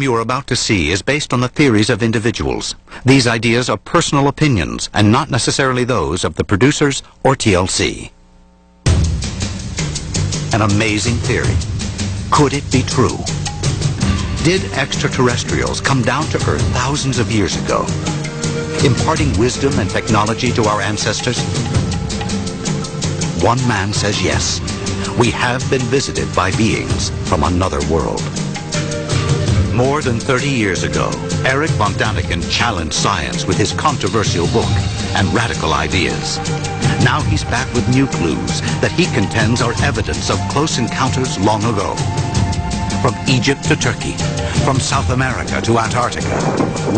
You are about to see is based on the theories of individuals. These ideas are personal opinions and not necessarily those of the producers or TLC. An amazing theory. Could it be true? Did extraterrestrials come down to Earth thousands of years ago, imparting wisdom and technology to our ancestors? One man says yes. We have been visited by beings from another world. More than 30 years ago, Erich von Däniken challenged science with his controversial book and radical ideas. Now he's back with new clues that he contends are evidence of close encounters long ago. From Egypt to Turkey, from South America to Antarctica,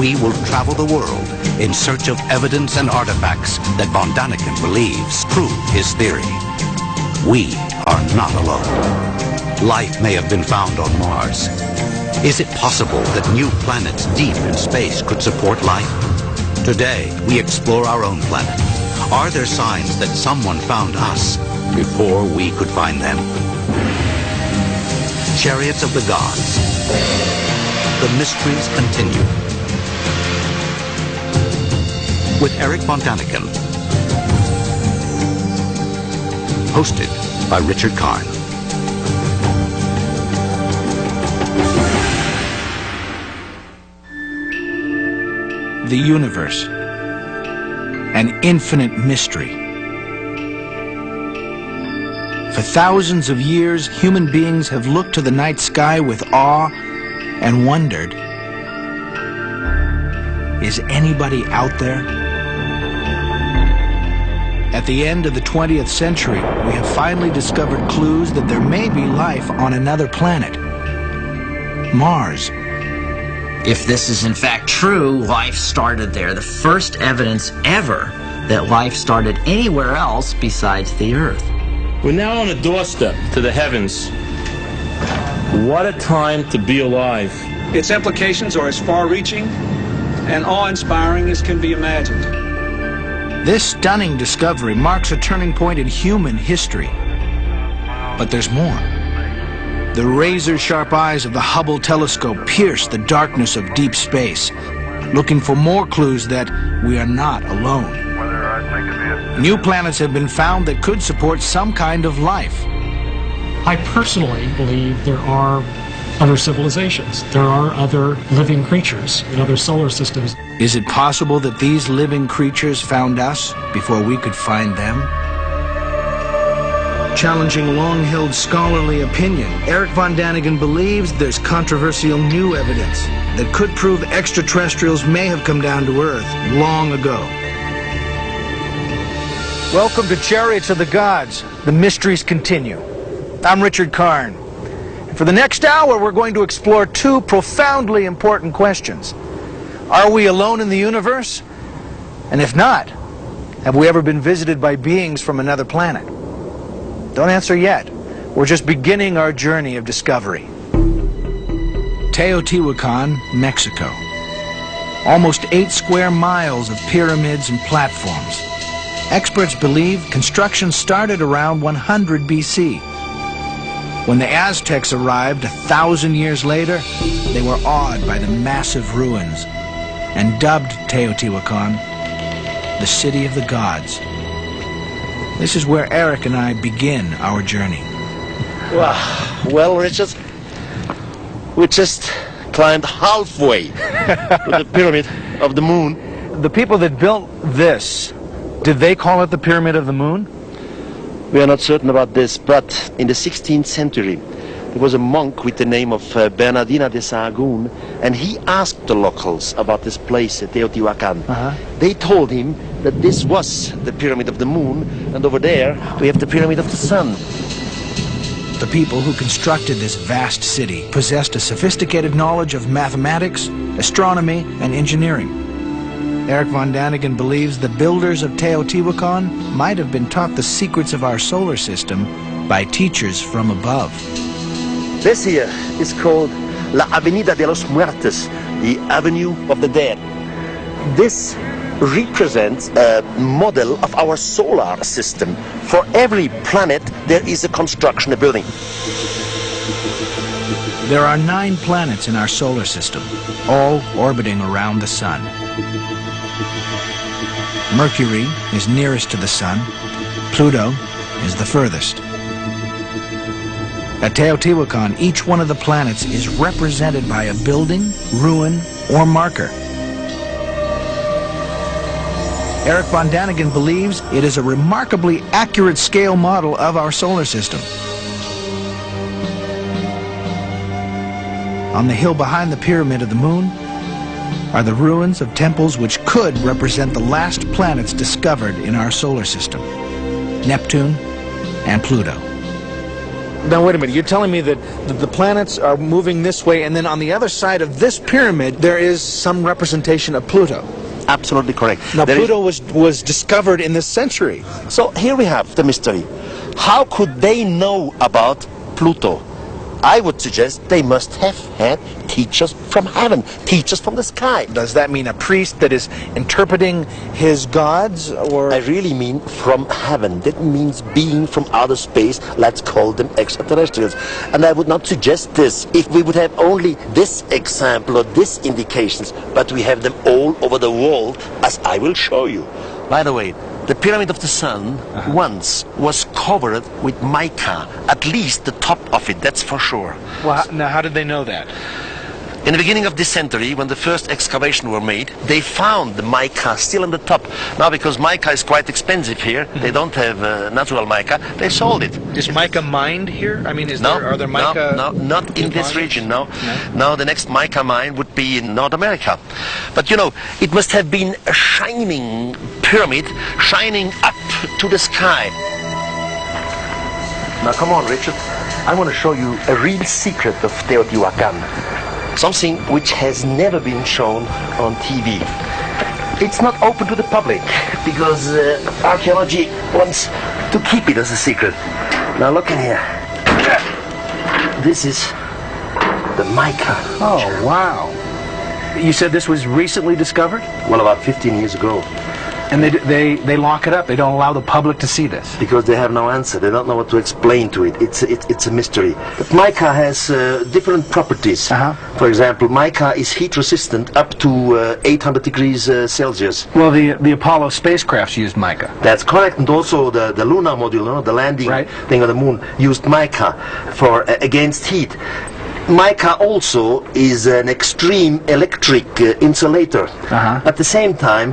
we will travel the world in search of evidence and artifacts that von Däniken believes prove his theory. We are not alone. Life may have been found on Mars. Is it possible that new planets deep in space could support life? Today, we explore our own planet. Are there signs that someone found us before we could find them? Chariots of the Gods. The mysteries continue. With Erich von Däniken. Hosted by Richard Karn. The universe, an infinite mystery. For thousands of years, human beings have looked to the night sky with awe and wondered, is anybody out there? At the end of the 20th century, we have finally discovered clues that there may be life on another planet, Mars. If this is in fact true, life started there. The first evidence ever that life started anywhere else besides the Earth. We're now on the doorstep to the heavens. What a time to be alive. Its implications are as far-reaching and awe-inspiring as can be imagined. This stunning discovery marks a turning point in human history. But there's more. The razor-sharp eyes of the Hubble telescope pierce the darkness of deep space, looking for more clues that we are not alone. New planets have been found that could support some kind of life. I personally believe there are other civilizations. There are other living creatures in other solar systems. Is it possible that these living creatures found us before we could find them? Challenging long-held scholarly opinion, Erich von Däniken believes there's controversial new evidence that could prove extraterrestrials may have come down to Earth long ago. Welcome to Chariots of the Gods. The mysteries continue. I'm Richard Karn. And for the next hour, we're going to explore two profoundly important questions. Are we alone in the universe? And if not, have we ever been visited by beings from another planet? Don't answer yet. We're just beginning our journey of discovery. Teotihuacan, Mexico. Almost 8 square miles of pyramids and platforms. Experts believe construction started around 100 BC. When the Aztecs arrived 1,000 years later, they were awed by the massive ruins and dubbed Teotihuacan the City of the Gods. This is where Eric and I begin our journey. Well, Richard, we just climbed halfway to the Pyramid of the Moon. The people that built this, did they call it the Pyramid of the Moon? We are not certain about this, but in the 16th century, there was a monk with the name of Bernardino de Sahagún, and he asked the locals about this place, Teotihuacan. They told him that this was the Pyramid of the Moon, and over there we have the Pyramid of the Sun. The people who constructed this vast city possessed a sophisticated knowledge of mathematics, astronomy, and engineering. Erich von Däniken believes the builders of Teotihuacan might have been taught the secrets of our solar system by teachers from above. This here is called La Avenida de los Muertos, the Avenue of the Dead. This represents a model of our solar system. For every planet, there is a construction, a building. There are 9 planets in our solar system, all orbiting around the sun. Mercury is nearest to the sun. Pluto is the furthest. At Teotihuacan, each one of the planets is represented by a building, ruin, or marker. Erich von Däniken believes it is a remarkably accurate scale model of our solar system. On the hill behind the Pyramid of the Moon are the ruins of temples which could represent the last planets discovered in our solar system, Neptune and Pluto. Now, wait a minute. You're telling me that the planets are moving this way, and then on the other side of this pyramid, there is some representation of Pluto. Absolutely correct. Now, Pluto was discovered in this century. So here we have the mystery. How could they know about Pluto? I would suggest they must have had teachers from heaven, teachers from the sky. Does that mean a priest that is interpreting his gods, or? I really mean from heaven. That means being from outer space. Let's call them extraterrestrials. And I would not suggest this if we would have only this example or this indications, but we have them all over the world, as I will show you. By the way, the Pyramid of the Sun once was covered with mica, at least the top of it, that's for sure. Well, now how did they know that? In the beginning of this century, when the first excavations were made, they found the mica still on the top. Now, because mica is quite expensive here, they don't have natural mica, they sold it. Is mica mined here? I mean, are there mica? No, not in this region, no. No, the next mica mine would be in North America. But you know, it must have been a shining pyramid, shining up to the sky. Now, come on, Richard. I want to show you a real secret of Teotihuacan. Something which has never been shown on TV. It's not open to the public because archaeology wants to keep it as a secret. Now look in here. This is the mica. Oh, wow. You said this was recently discovered? Well, about 15 years ago. And they lock it up. They don't allow the public to see this. Because they have no answer. They don't know what to explain to it. It's a mystery. But mica has different properties. For example, mica is heat resistant up to 800 degrees Celsius. Well, the Apollo spacecrafts used mica. That's correct. And also the lunar module, the landing thing on the moon, used mica for against heat. Mica also is an extreme electric insulator. At the same time,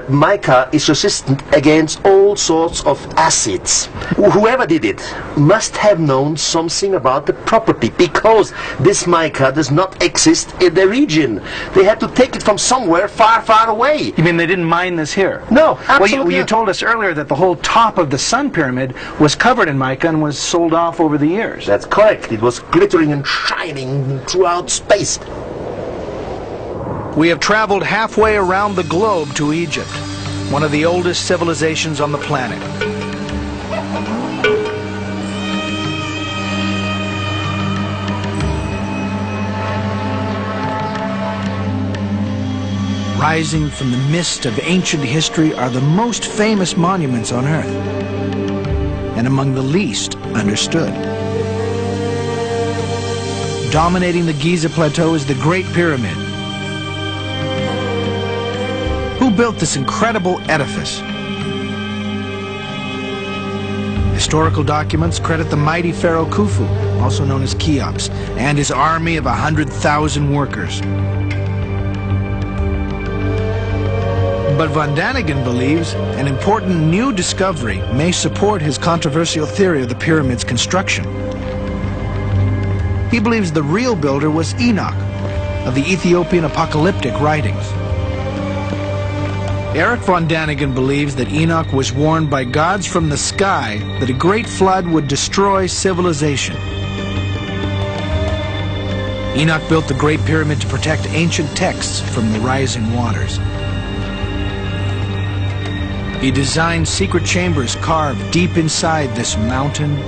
mica is resistant against all sorts of acids. Whoever did it must have known something about the property, because this mica does not exist in the region. They had to take it from somewhere far, far away. You mean they didn't mine this here? No, absolutely. Well, you told us earlier that the whole top of the Sun Pyramid was covered in mica and was sold off over the years. That's correct. It was glittering and shining throughout space. We have traveled halfway around the globe to Egypt, one of the oldest civilizations on the planet. Rising from the mist of ancient history are the most famous monuments on Earth, and among the least understood. Dominating the Giza plateau is the Great Pyramid. Who built this incredible edifice? Historical documents credit the mighty pharaoh Khufu, also known as Cheops, and his army of 100,000 workers. But von Daniken believes an important new discovery may support his controversial theory of the pyramid's construction. He believes the real builder was Enoch, of the Ethiopian apocalyptic writings. Erich von Däniken believes that Enoch was warned by gods from the sky that a great flood would destroy civilization. Enoch built the Great Pyramid to protect ancient texts from the rising waters. He designed secret chambers carved deep inside this mountain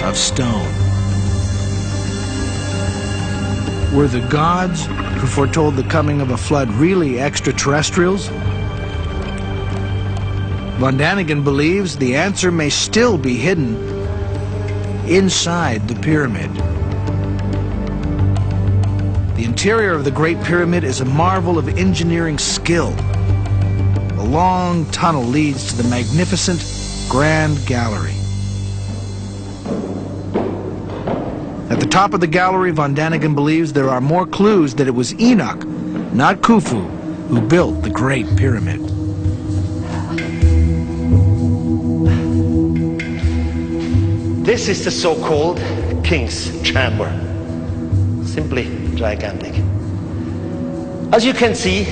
of stone. Were the gods who foretold the coming of a flood really extraterrestrials? Von Daniken believes the answer may still be hidden inside the pyramid. The interior of the Great Pyramid is a marvel of engineering skill. A long tunnel leads to the magnificent Grand Gallery. At the top of the gallery, von Daniken believes there are more clues that it was Enoch, not Khufu, who built the Great Pyramid. This is the so-called King's Chamber. Simply gigantic. As you can see,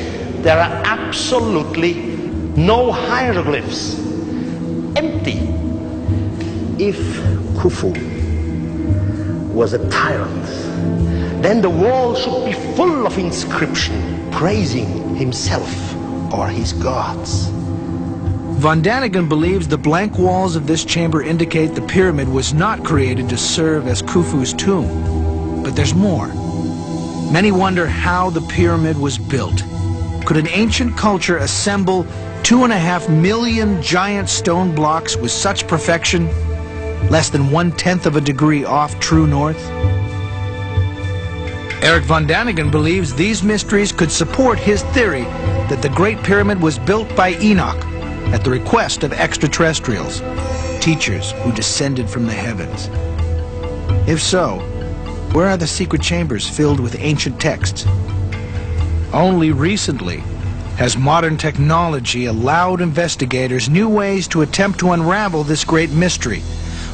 there are absolutely no hieroglyphs. Empty. If Khufu was a tyrant, then the wall should be full of inscription praising himself or his gods. Von Daniken believes the blank walls of this chamber indicate the pyramid was not created to serve as Khufu's tomb. But there's more. Many wonder how the pyramid was built. Could an ancient culture assemble 2.5 million giant stone blocks with such perfection, less than 1/10 of a degree off true north? Erich von Däniken believes these mysteries could support his theory that the Great Pyramid was built by Enoch at the request of extraterrestrials, teachers who descended from the heavens. If so, where are the secret chambers filled with ancient texts? Only recently has modern technology allowed investigators new ways to attempt to unravel this great mystery,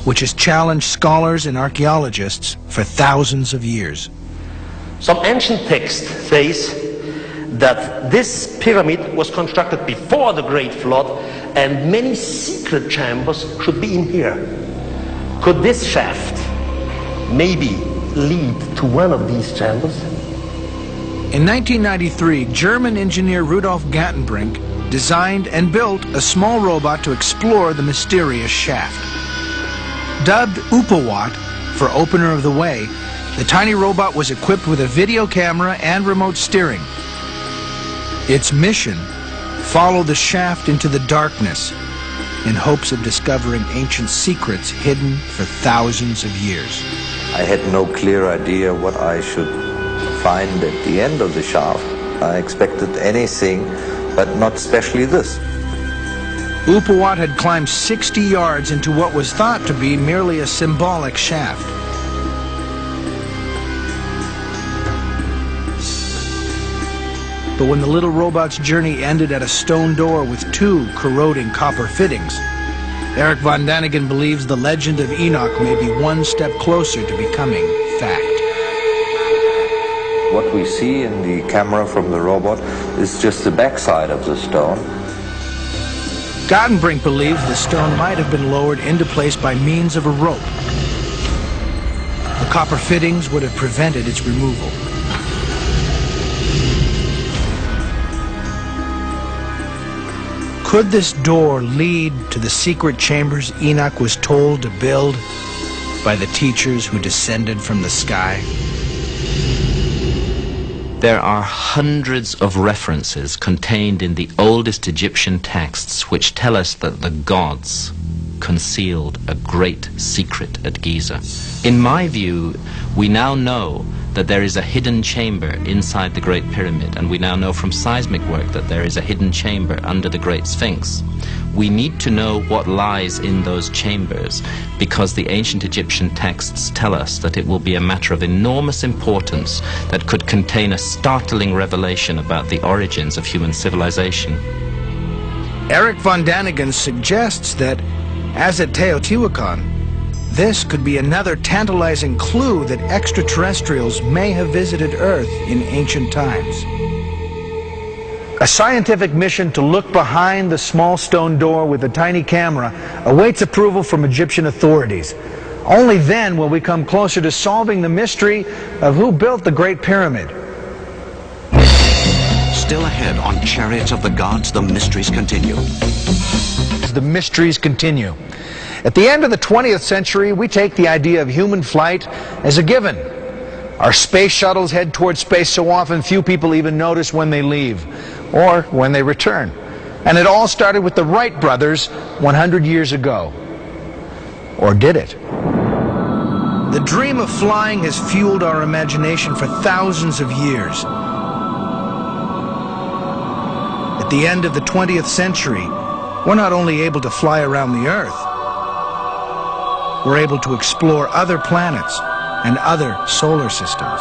which has challenged scholars and archaeologists for thousands of years. Some ancient text says that this pyramid was constructed before the Great Flood and many secret chambers should be in here. Could this shaft maybe lead to one of these chambers? In 1993, German engineer Rudolf Gantenbrink designed and built a small robot to explore the mysterious shaft. Dubbed UFO'S for Opener of the Way, the tiny robot was equipped with a video camera and remote steering. Its mission: follow the shaft into the darkness in hopes of discovering ancient secrets hidden for thousands of years. I had no clear idea what I should find at the end of the shaft. I expected anything, but not especially this. UFO'S had climbed 60 yards into what was thought to be merely a symbolic shaft. But when the little robot's journey ended at a stone door with 2 corroding copper fittings, Erich von Däniken believes the legend of Enoch may be one step closer to becoming fact. What we see in the camera from the robot is just the backside of the stone. Gantenbrink believes the stone might have been lowered into place by means of a rope. The copper fittings would have prevented its removal. Could this door lead to the secret chambers Enoch was told to build by the teachers who descended from the sky? There are hundreds of references contained in the oldest Egyptian texts which tell us that the gods concealed a great secret at Giza. In my view, we now know that there is a hidden chamber inside the Great Pyramid, and we now know from seismic work that there is a hidden chamber under the Great Sphinx. We need to know what lies in those chambers, because the ancient Egyptian texts tell us that it will be a matter of enormous importance that could contain a startling revelation about the origins of human civilization. Erich von Däniken suggests that, as at Teotihuacan, this could be another tantalizing clue that extraterrestrials may have visited Earth in ancient times. A scientific mission to look behind the small stone door with a tiny camera awaits approval from Egyptian authorities. Only then will we come closer to solving the mystery of who built the Great Pyramid. Still ahead on Chariots of the Gods, the mysteries continue. The mysteries continue. At the end of the 20th century, we take the idea of human flight as a given. Our space shuttles head towards space so often few people even notice when they leave or when they return. And it all started with the Wright brothers 100 years ago. Or did it? The dream of flying has fueled our imagination for thousands of years. At the end of the 20th century, we're not only able to fly around the Earth, we're able to explore other planets and other solar systems.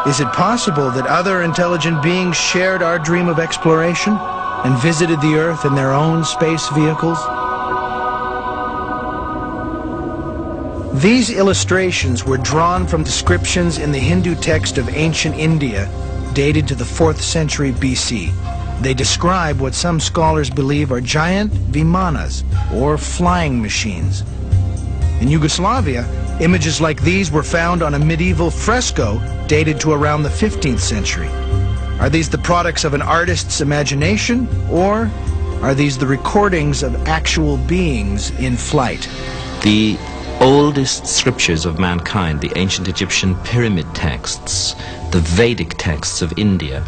Is it possible that other intelligent beings shared our dream of exploration and visited the Earth in their own space vehicles? These illustrations were drawn from descriptions in the Hindu text of ancient India, dated to the 4th century BC. They describe what some scholars believe are giant vimanas, or flying machines. In Yugoslavia, images like these were found on a medieval fresco dated to around the 15th century. Are these the products of an artist's imagination, or are these the recordings of actual beings in flight? The oldest scriptures of mankind, the ancient Egyptian pyramid texts, the Vedic texts of India,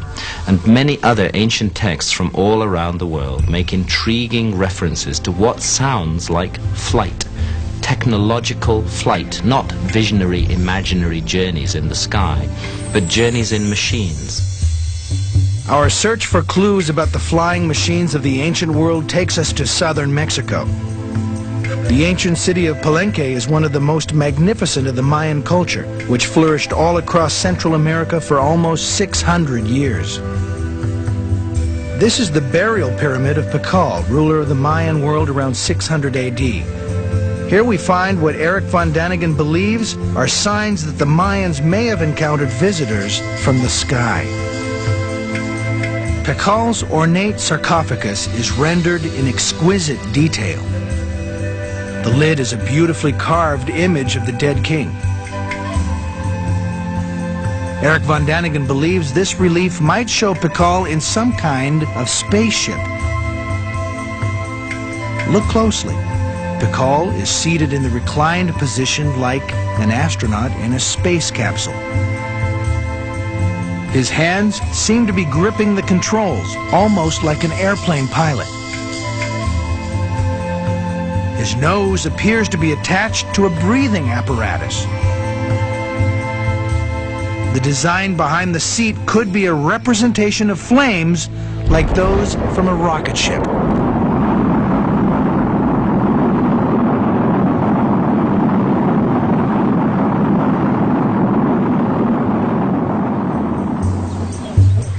and many other ancient texts from all around the world make intriguing references to what sounds like flight. Technological flight, not visionary, imaginary journeys in the sky, but journeys in machines. Our search for clues about the flying machines of the ancient world takes us to southern Mexico. The ancient city of Palenque is one of the most magnificent of the Mayan culture, which flourished all across Central America for almost 600 years. This is the burial pyramid of Tikal, ruler of the Mayan world around 600 AD. Here we find what Erich von Däniken believes are signs that the Mayans may have encountered visitors from the sky. Tikal's ornate sarcophagus is rendered in exquisite detail. The lid is a beautifully carved image of the dead king. Erich von Däniken believes this relief might show Tikal in some kind of spaceship. Look closely. Tikal is seated in the reclined position like an astronaut in a space capsule. His hands seem to be gripping the controls, almost like an airplane pilot. His nose appears to be attached to a breathing apparatus. The design behind the seat could be a representation of flames like those from a rocket ship.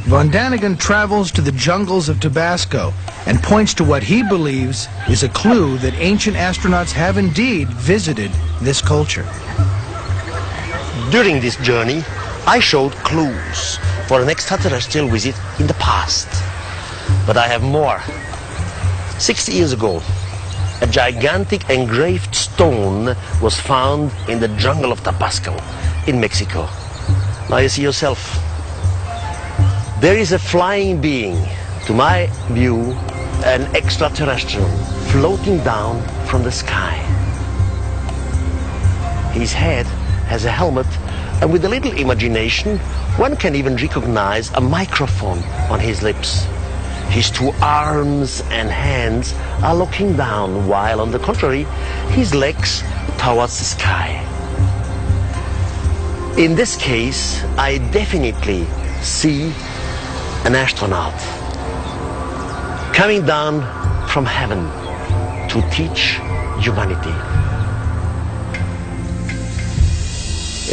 Von Däniken travels to the jungles of Tabasco and points to what he believes is a clue that ancient astronauts have indeed visited this culture. During this journey, I showed clues for an extraterrestrial visit in the past. But I have more. 60 years ago, a gigantic engraved stone was found in the jungle of Tabasco in Mexico. Now you see yourself. There is a flying being, to my view, an extraterrestrial, floating down from the sky. His head has a helmet, and with a little imagination, one can even recognize a microphone on his lips. His two arms and hands are looking down, while on the contrary, his legs towards the sky. In this case, I definitely see an astronaut coming down from heaven to teach humanity.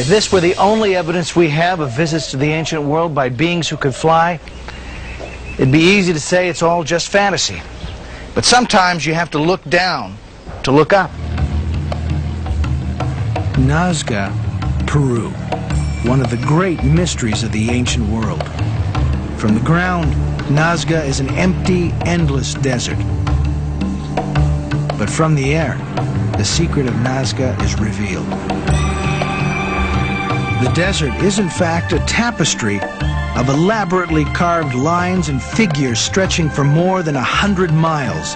If this were the only evidence we have of visits to the ancient world by beings who could fly, it'd be easy to say it's all just fantasy. But sometimes you have to look down to look up. Nazca, Peru, one of the great mysteries of the ancient world. From the ground, Nazca is an empty, endless desert. But from the air, the secret of Nazca is revealed. The desert is in fact a tapestry of elaborately carved lines and figures stretching for more than 100 miles.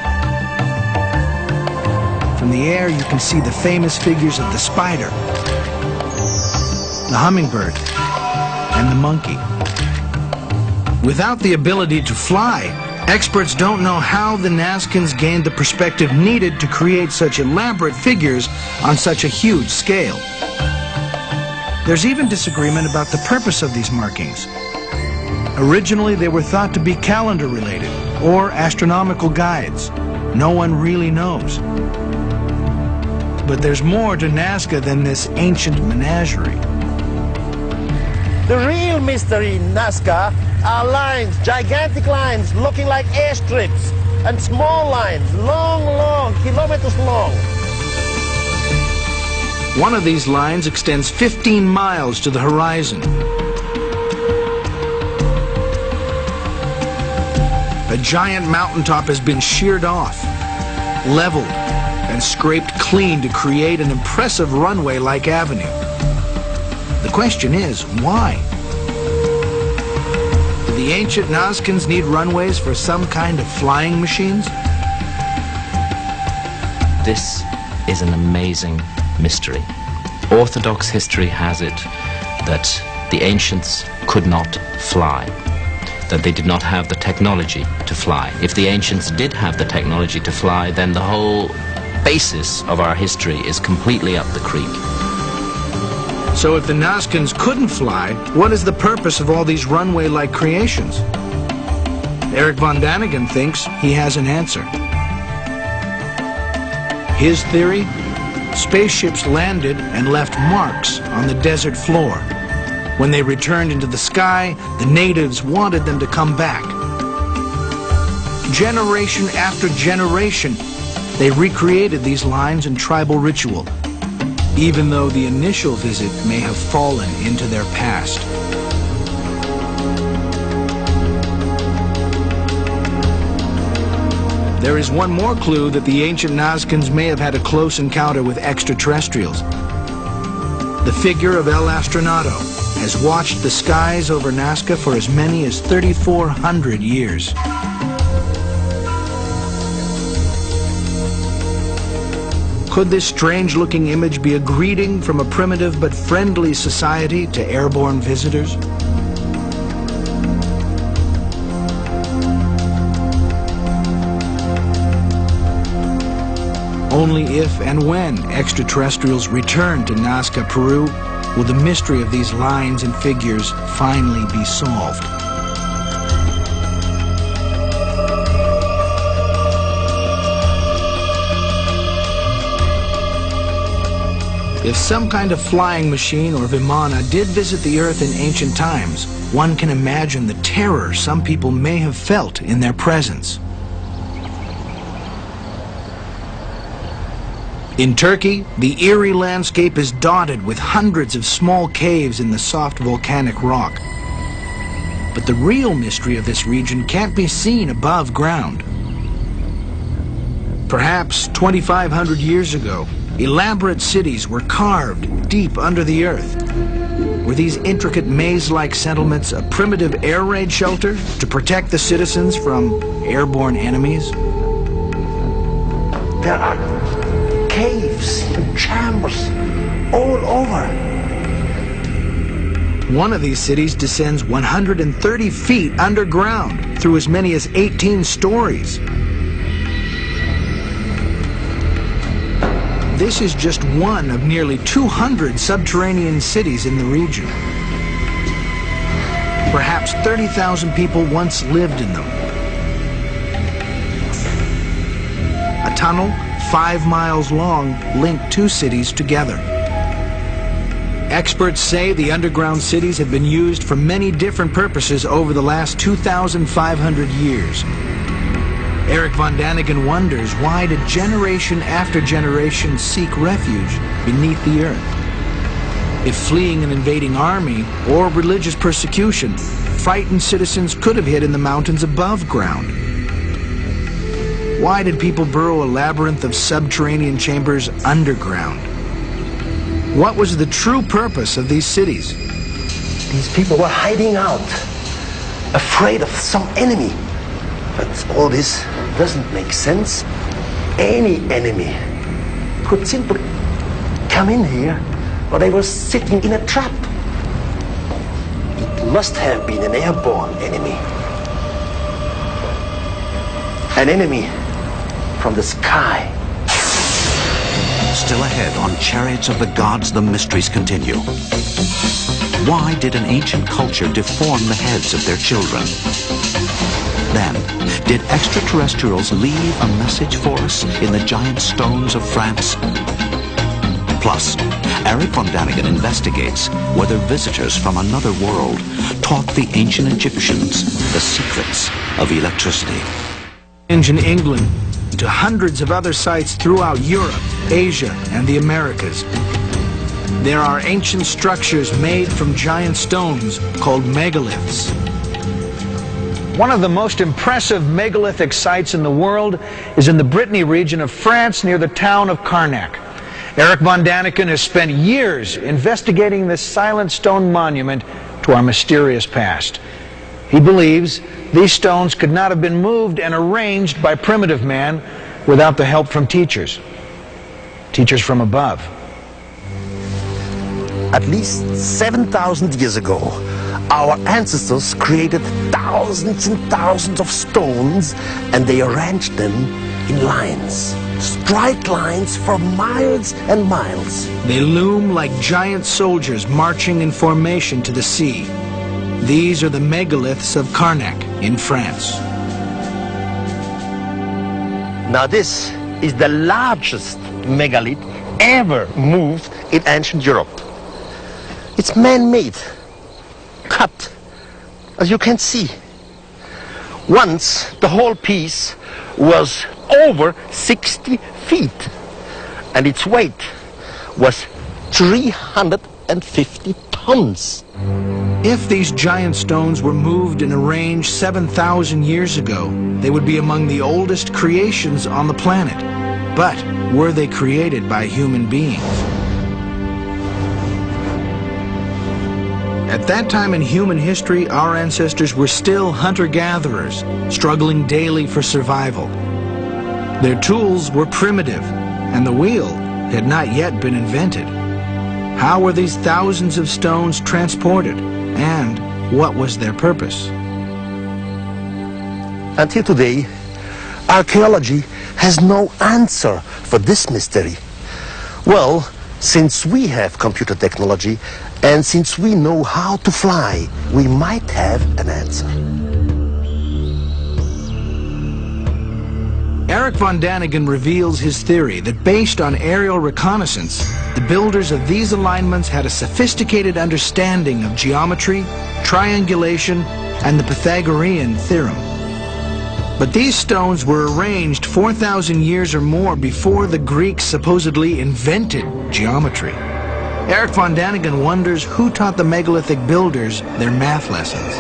From the air you can see the famous figures of the spider, the hummingbird, and the monkey. Without the ability to fly, Experts don't know how the Nazcans gained the perspective needed to create such elaborate figures on such a huge scale. There's even disagreement about the purpose of these markings. Originally, they were thought to be calendar-related or astronomical guides. No one really knows. But there's more to Nazca than this ancient menagerie. The real mystery in Nazca are lines, gigantic lines, looking like airstrips, and small lines, long, kilometers long. One of these lines extends 15 miles to the horizon. A giant mountaintop has been sheared off, leveled, and scraped clean to create an impressive runway-like avenue. The question is, why? Did the ancient Nazcans need runways for some kind of flying machines? This is an amazing mystery. Orthodox history has it that the ancients could not fly, that they did not have the technology to fly. If the ancients did have the technology to fly, then the whole basis of our history is completely up the creek. So if the Nazcans couldn't fly, what is the purpose of all these runway-like creations? Erich von Däniken thinks he has an answer. His theory? Spaceships landed and left marks on the desert floor. When they returned into the sky, the natives wanted them to come back. Generation after generation, they recreated these lines in tribal ritual, even though the initial visit may have fallen into their past. There is one more clue that the ancient Nazcans may have had a close encounter with extraterrestrials. The figure of El Astronato has watched the skies over Nazca for as many as 3,400 years. Could this strange-looking image be a greeting from a primitive but friendly society to airborne visitors? Only if and when extraterrestrials return to Nazca, Peru, will the mystery of these lines and figures finally be solved. If some kind of flying machine or Vimana did visit the Earth in ancient times, one can imagine the terror some people may have felt in their presence. In Turkey, the eerie landscape is dotted with hundreds of small caves in the soft volcanic rock. But the real mystery of this region can't be seen above ground. Perhaps 2,500 years ago, elaborate cities were carved deep under the earth. Were these intricate maze-like settlements a primitive air raid shelter to protect the citizens from airborne enemies? There are caves and chambers all over. One of these cities descends 130 feet underground through as many as 18 stories. This is just one of nearly 200 subterranean cities in the region. Perhaps 30,000 people once lived in them. A tunnel 5 miles long linked two cities together. Experts say the underground cities have been used for many different purposes over the last 2,500 years. Erich von Däniken wonders, why did generation after generation seek refuge beneath the earth? If fleeing an invading army or religious persecution, frightened citizens could have hid in the mountains above ground. Why did people burrow a labyrinth of subterranean chambers underground? What was the true purpose of these cities? These people were hiding out, afraid of some enemy. But all this doesn't make sense. Any enemy could simply come in here, or they were sitting in a trap. It must have been an airborne enemy. An enemy from the sky. Still ahead on Chariots of the Gods, the mysteries continue. Why did an ancient culture deform the heads of their children? Then, did extraterrestrials leave a message for us in the giant stones of France? Plus, Erich von Däniken investigates whether visitors from another world taught the ancient Egyptians the secrets of electricity. In England, to hundreds of other sites throughout Europe, Asia, and the Americas. There are ancient structures made from giant stones called megaliths. One of the most impressive megalithic sites in the world is in the Brittany region of France near the town of Karnak. Erich von Däniken has spent years investigating this silent stone monument to our mysterious past. He believes these stones could not have been moved and arranged by primitive man without the help from teachers. Teachers from above. At least 7,000 years ago, our ancestors created thousands and thousands of stones, and they arranged them in lines. Straight lines for miles and miles. They loom like giant soldiers marching in formation to the sea. These are the megaliths of Karnak in France. Now this is the largest megalith ever moved in ancient Europe. It's man-made, cut, as you can see. Once the whole piece was over 60 feet, and its weight was 350 tons. If these giant stones were moved and arranged 7,000 years ago, they would be among the oldest creations on the planet. But were they created by human beings? At that time in human history, our ancestors were still hunter-gatherers, struggling daily for survival. Their tools were primitive, and the wheel had not yet been invented. How were these thousands of stones transported, and what was their purpose? Until today, archaeology has no answer for this mystery. Well, since we have computer technology, and since we know how to fly, we might have an answer. Erich von Däniken reveals his theory that based on aerial reconnaissance, the builders of these alignments had a sophisticated understanding of geometry, triangulation, and the Pythagorean theorem. But these stones were arranged 4,000 years or more before the Greeks supposedly invented geometry. Erich von Däniken wonders who taught the megalithic builders their math lessons.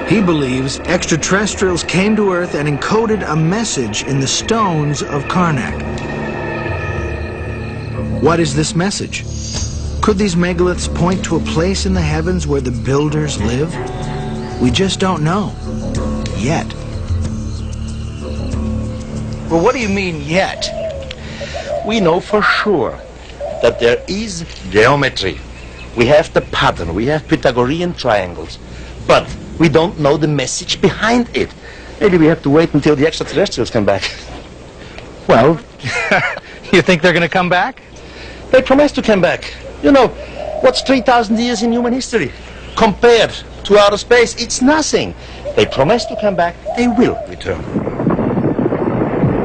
He believes extraterrestrials came to Earth and encoded a message in the stones of Karnak. What is this message? Could these megaliths point to a place in the heavens where the builders live? We just don't know. Yet. Well, what do you mean, yet? We know for sure that there is geometry. We have the pattern, we have Pythagorean triangles, but we don't know the message behind it. Maybe we have to wait until the extraterrestrials come back. Well, you think they're going to come back? They promised to come back. You know, what's 3,000 years in human history? Compared to outer space, it's nothing. They promised to come back, they will return.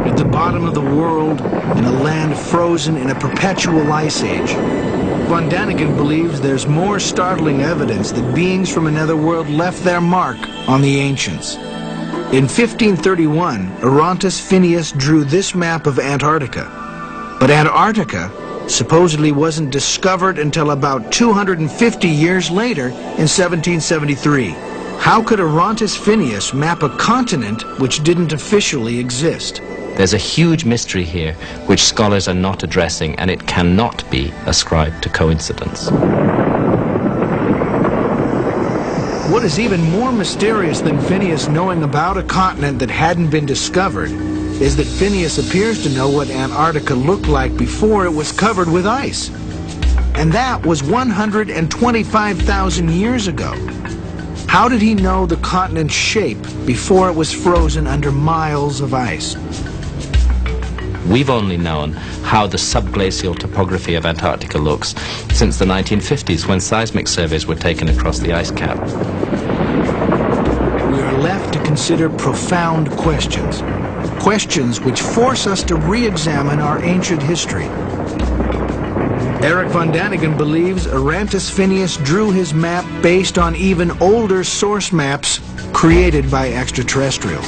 At the bottom of the world, in a land frozen in a perpetual ice age, von Däniken believes there's more startling evidence that beings from another world left their mark on the ancients. In 1531, Orontes Phineas drew this map of Antarctica. But Antarctica supposedly wasn't discovered until about 250 years later in 1773. How could Orontes Phineas map a continent which didn't officially exist? There's a huge mystery here which scholars are not addressing, and it cannot be ascribed to coincidence. What is even more mysterious than Phineas knowing about a continent that hadn't been discovered is that Phineas appears to know what Antarctica looked like before it was covered with ice. And that was 125,000 years ago. How did he know the continent's shape before it was frozen under miles of ice? We've only known how the subglacial topography of Antarctica looks since the 1950s, when seismic surveys were taken across the ice cap. We are left to consider profound questions. Questions which force us to re-examine our ancient history. Erich von Däniken believes Uranus Phineas drew his map based on even older source maps created by extraterrestrials.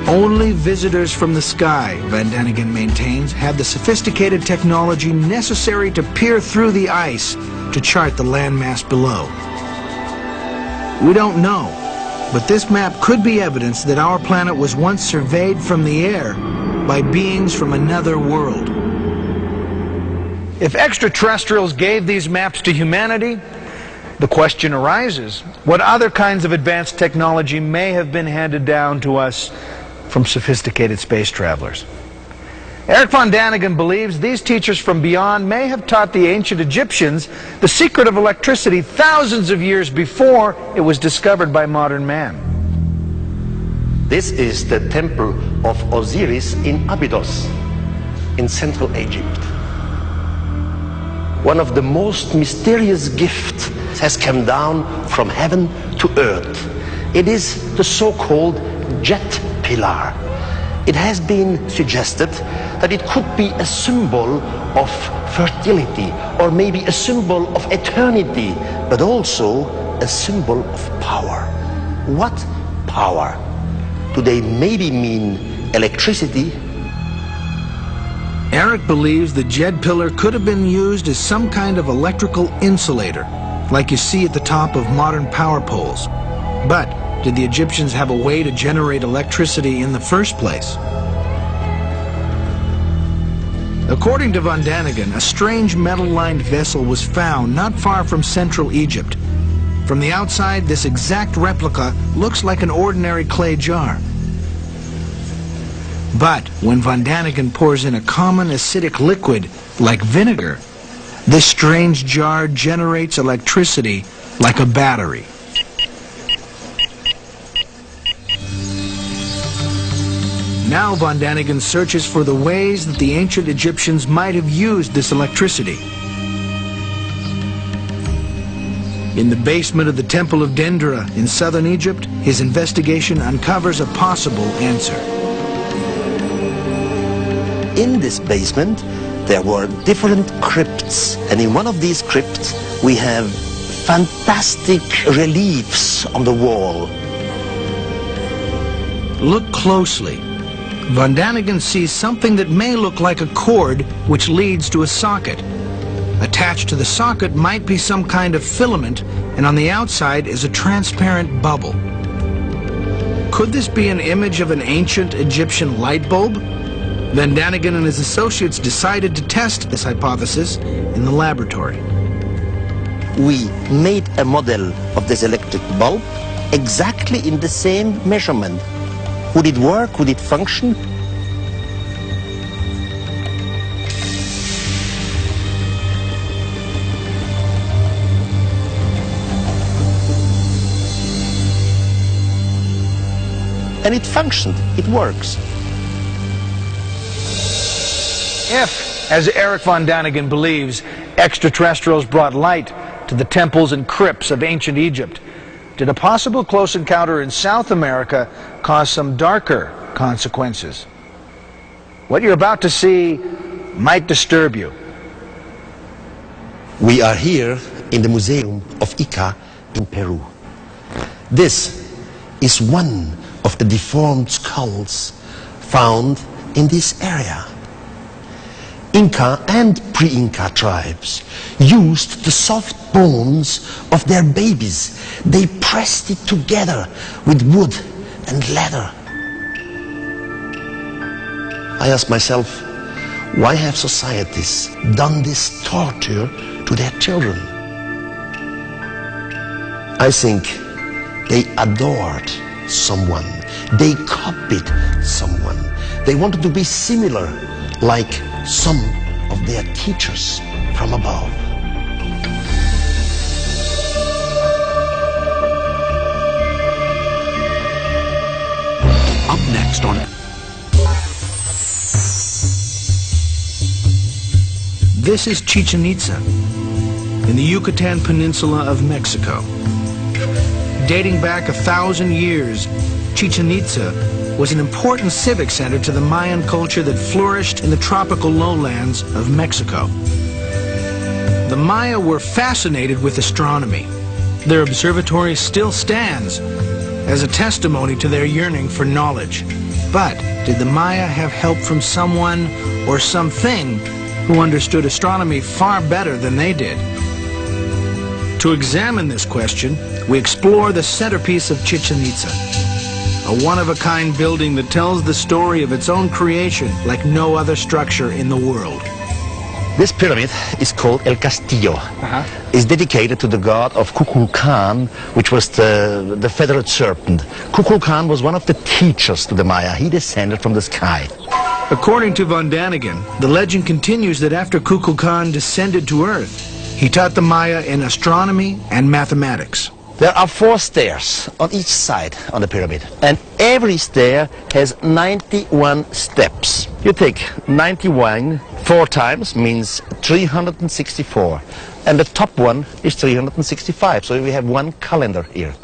Only visitors from the sky, Von Däniken maintains, had the sophisticated technology necessary to peer through the ice to chart the landmass below. We don't know, but this map could be evidence that our planet was once surveyed from the air by beings from another world. If extraterrestrials gave these maps to humanity, the question arises, what other kinds of advanced technology may have been handed down to us from sophisticated space travelers? Erich von Däniken believes these teachers from beyond may have taught the ancient Egyptians the secret of electricity thousands of years before it was discovered by modern man. This is the temple of Osiris in Abydos, in Central Egypt. One of the most mysterious gifts has come down from heaven to earth. It is the so-called jet pillar. It has been suggested that it could be a symbol of fertility, or maybe a symbol of eternity, but also a symbol of power. What power? Do they maybe mean electricity? Erich believes the jet pillar could have been used as some kind of electrical insulator, like you see at the top of modern power poles. But did the Egyptians have a way to generate electricity in the first place? According to von Däniken, a strange metal-lined vessel was found not far from central Egypt. From the outside, this exact replica looks like an ordinary clay jar. But when von Däniken pours in a common acidic liquid like vinegar, this strange jar generates electricity like a battery. Now von Däniken searches for the ways that the ancient Egyptians might have used this electricity. In the basement of the Temple of Dendera in southern Egypt, his investigation uncovers a possible answer. In this basement, there were different crypts, and in one of these crypts, we have fantastic reliefs on the wall. Look closely. Von Däniken sees something that may look like a cord which leads to a socket. Attached to the socket might be some kind of filament, and on the outside is a transparent bubble. Could this be an image of an ancient Egyptian light bulb? Von Däniken and his associates decided to test this hypothesis in the laboratory. We made a model of this electric bulb exactly in the same measurement. Would it work? Would it function? And it functioned. It works. If, as Erich von Däniken believes, extraterrestrials brought light to the temples and crypts of ancient Egypt, did a possible close encounter in South America cause some darker consequences? What you're about to see might disturb you. We are here in the Museum of Ica in Peru. This is one of the deformed skulls found in this area. Inca and pre-Inca tribes used the soft bones of their babies. They pressed it together with wood and leather. I ask myself, why have societies done this torture to their children? I think they adored someone. They copied someone. They wanted to be similar, like some of their teachers from above. next on This is Chichen Itza in the Yucatan Peninsula of Mexico. Dating back 1,000 years, Chichen Itza was an important civic center to the Mayan culture that flourished in the tropical lowlands of Mexico. The Maya were fascinated with astronomy. Their observatory still stands as a testimony to their yearning for knowledge. But did the Maya have help from someone or something who understood astronomy far better than they did? To examine this question, we explore the centerpiece of Chichen Itza, a one-of-a-kind building that tells the story of its own creation like no other structure in the world. This pyramid is called El Castillo. It's dedicated to the god of Kukulkan, which was the feathered serpent. Kukulkan was one of the teachers to the Maya. He descended from the sky. According to von Daniken, the legend continues that after Kukulkan descended to Earth, he taught the Maya in astronomy and mathematics. There are 4 stairs on each side on the pyramid, and every stair has 91 steps. You take 91 4 times, means 364, and the top one is 365, so we have one calendar here.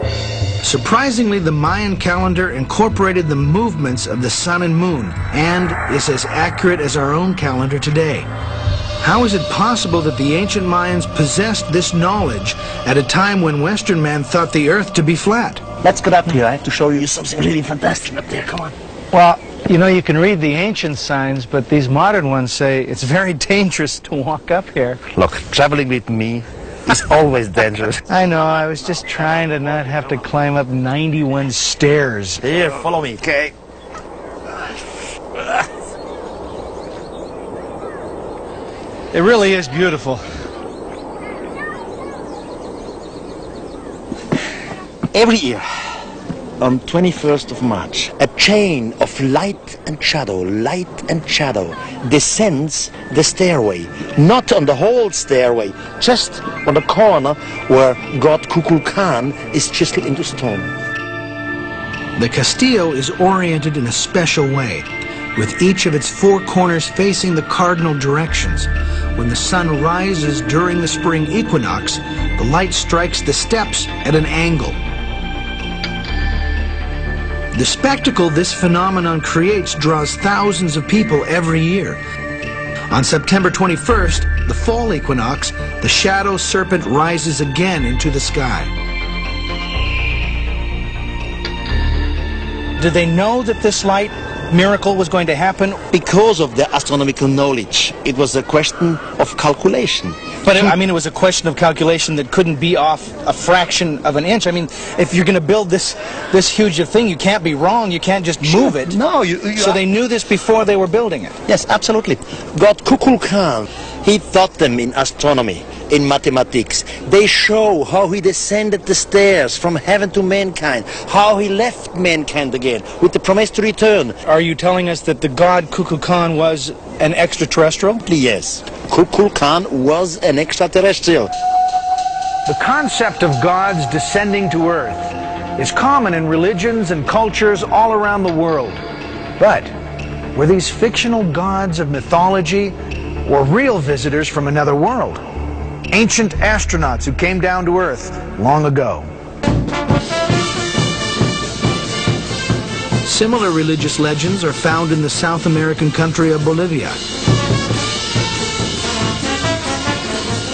Surprisingly, the Mayan calendar incorporated the movements of the sun and moon and is as accurate as our own calendar today. How is it possible that the ancient Mayans possessed this knowledge at a time when Western man thought the Earth to be flat? Let's get up here. I have to show you something really fantastic up there. Come on. Well, you know, you can read the ancient signs, but these modern ones say it's very dangerous to walk up here. Look, traveling with me is always dangerous. I know, I was just trying to not have to climb up 91 stairs. Here, follow me. Okay. It really is beautiful. Every year, on 21st of March, a chain of light and shadow descends the stairway. Not on the whole stairway, just on the corner where god Kukulkan is chiseled into stone. The Castillo is oriented in a special way, with each of its 4 corners facing the cardinal directions. When the sun rises during the spring equinox, the light strikes the steps at an angle. The spectacle this phenomenon creates draws thousands of people every year. On September 21st, the fall equinox, the shadow serpent rises again into the sky. Did they know that this light miracle was going to happen? Because of the astronomical knowledge, it was a question of calculation. But I mean, it was a question of calculation that couldn't be off a fraction of an inch. I mean, if you're going to build this huge thing, you can't be wrong. You can't just move it. No, so they knew this before they were building it. Yes, absolutely. God Kukulkan, he taught them in astronomy, in mathematics. They show how he descended the stairs from heaven to mankind, how he left mankind again with the promise to return. Are you telling us that the god Kukulkan was an extraterrestrial? Yes, Kukulkan was an extraterrestrial. The concept of gods descending to Earth is common in religions and cultures all around the world. But were these fictional gods of mythology or real visitors from another world? Ancient astronauts who came down to Earth long ago. Similar religious legends are found in the South American country of Bolivia.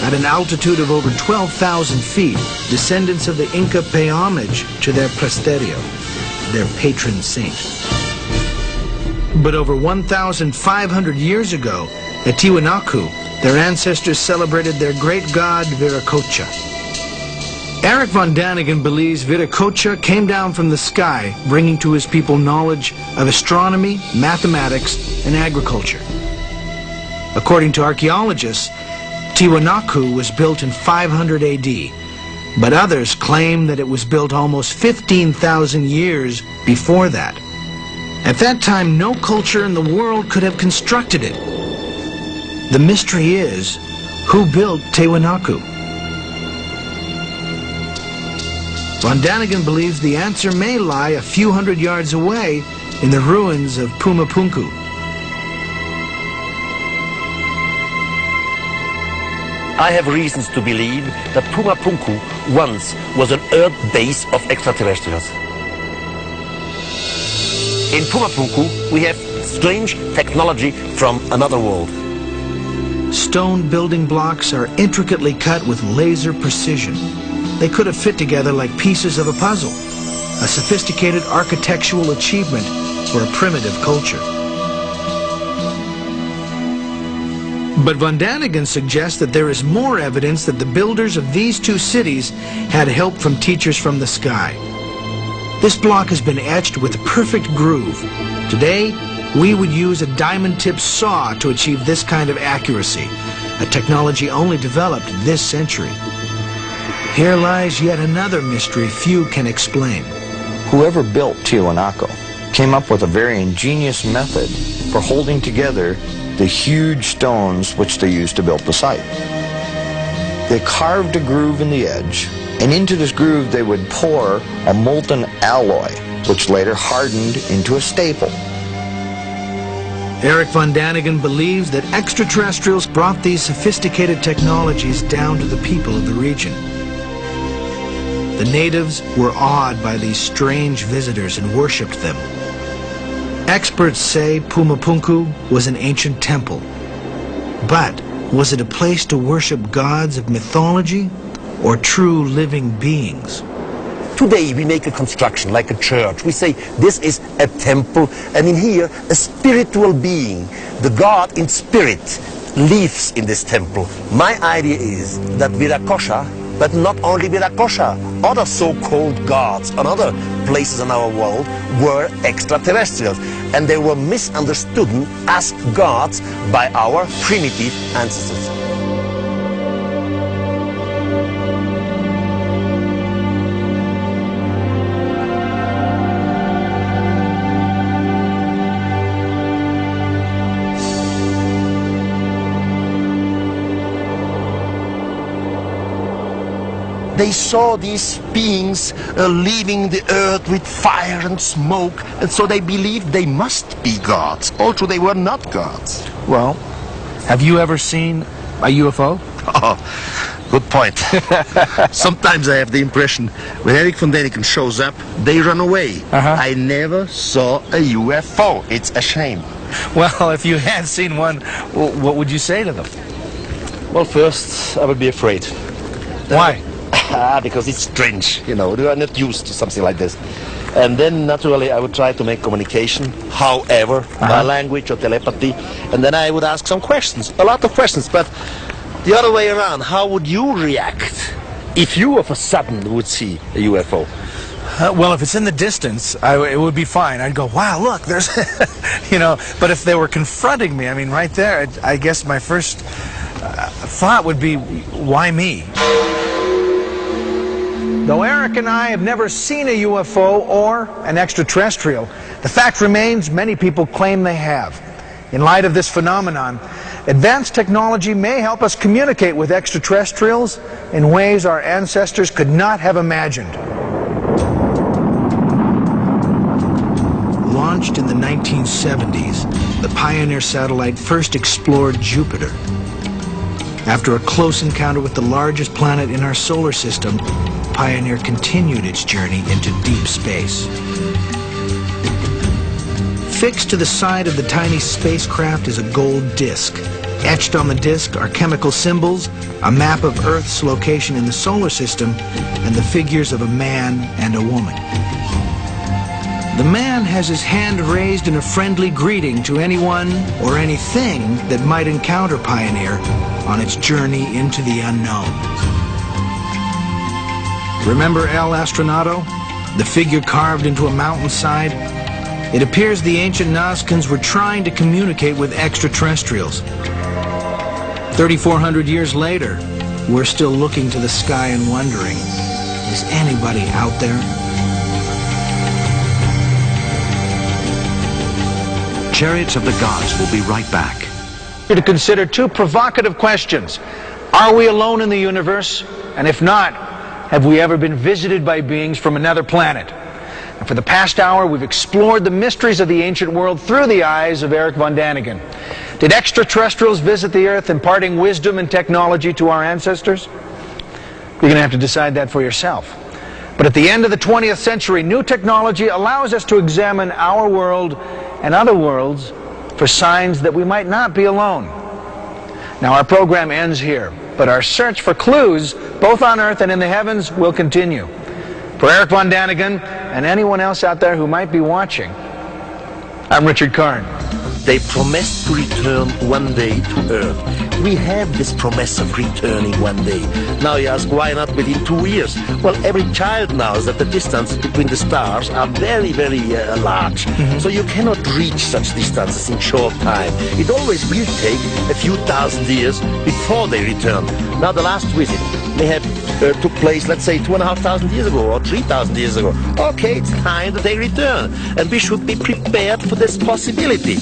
At an altitude of over 12,000 feet, descendants of the Inca pay homage to their presterio, their patron saint. But over 1,500 years ago, at Tiwanaku, their ancestors celebrated their great god Viracocha. Erich von Däniken believes Viracocha came down from the sky, bringing to his people knowledge of astronomy, mathematics, and agriculture. According to archaeologists, Tiwanaku was built in 500 AD, but others claim that it was built almost 15,000 years before that. At that time, no culture in the world could have constructed it. The mystery is, who built Tiwanaku? Von Daniken believes the answer may lie a few hundred yards away in the ruins of Pumapunku. I have reasons to believe that Pumapunku once was an Earth base of extraterrestrials. In Pumapunku, we have strange technology from another world. Stone building blocks are intricately cut with laser precision. They could have fit together like pieces of a puzzle, a sophisticated architectural achievement for a primitive culture. But von Daniken suggests that there is more evidence that the builders of these two cities had help from teachers from the sky. This block has been etched with a perfect groove. Today, we would use a diamond-tipped saw to achieve this kind of accuracy, a technology only developed this century. Here lies yet another mystery few can explain. Whoever built Tiwanaku came up with a very ingenious method for holding together the huge stones which they used to build the site. They carved a groove in the edge, and into this groove they would pour a molten alloy, which later hardened into a staple. Erich von Däniken believes that extraterrestrials brought these sophisticated technologies down to the people of the region. The natives were awed by these strange visitors and worshipped them. Experts say Pumapunku was an ancient temple. But was it a place to worship gods of mythology or true living beings? Today we make a construction like a church. We say this is a temple, and in here a spiritual being, the God in spirit, lives in this temple. My idea is that Virakosha, but not only Virakosha, other so-called gods on other places in our world were extraterrestrials, and they were misunderstood as gods by our primitive ancestors. They saw these beings leaving the earth with fire and smoke, and so they believed they must be gods, although they were not gods. Well, have you ever seen a UFO? Oh, good point. Sometimes I have the impression when Erich von Däniken shows up, they run away. I never saw a UFO. It's a shame. Well, if you had seen one, what would you say to them? Well, first, I would be afraid. Why? Because it's strange, you know, they are not used to something like this. And then, naturally, I would try to make communication, however, by language or telepathy, and then I would ask some questions, a lot of questions, but the other way around, how would you react if you of a sudden would see a UFO? Well, if it's in the distance, it would be fine. I'd go, wow, look, there's, you know, but if they were confronting me, I mean, right there, I guess my first thought would be, why me? Though Erich and I have never seen a UFO or an extraterrestrial, the fact remains many people claim they have. In light of this phenomenon, advanced technology may help us communicate with extraterrestrials in ways our ancestors could not have imagined. Launched in the 1970s, the Pioneer satellite first explored Jupiter. After a close encounter with the largest planet in our solar system, Pioneer continued its journey into deep space. Fixed to the side of the tiny spacecraft is a gold disc. Etched on the disc are chemical symbols, a map of Earth's location in the solar system, and the figures of a man and a woman. The man has his hand raised in a friendly greeting to anyone or anything that might encounter Pioneer on its journey into the unknown. Remember El Astronato? The figure carved into a mountainside? It appears the ancient Nazcans were trying to communicate with extraterrestrials. 3,400 years later, we're still looking to the sky and wondering, is anybody out there? Chariots of the Gods will be right back. To consider two provocative questions. Are we alone in the universe? And if not, have we ever been visited by beings from another planet? for the past hour, we've explored the mysteries of the ancient world through the eyes of Erich von Däniken. Did extraterrestrials visit the Earth, imparting wisdom and technology to our ancestors? You're going to have to decide that for yourself. But at the end of the 20th century, new technology allows us to examine our world and other worlds for signs that we might not be alone. Now, our program ends here, but our search for clues, both on Earth and in the heavens, will continue. For Erich von Däniken and anyone else out there who might be watching, I'm Richard Karn. They promised to return one day to Earth. We have this promise of returning one day. Now you ask, why not within 2 years? Well, every child knows that the distance between the stars are very, very large. So you cannot reach such distances in short time. It always will take a few thousand years before they return. Now the last visit may have took place, let's say, 2,500 years ago or 3,000 years ago. Okay, it's time that they return, and we should be prepared for this possibility.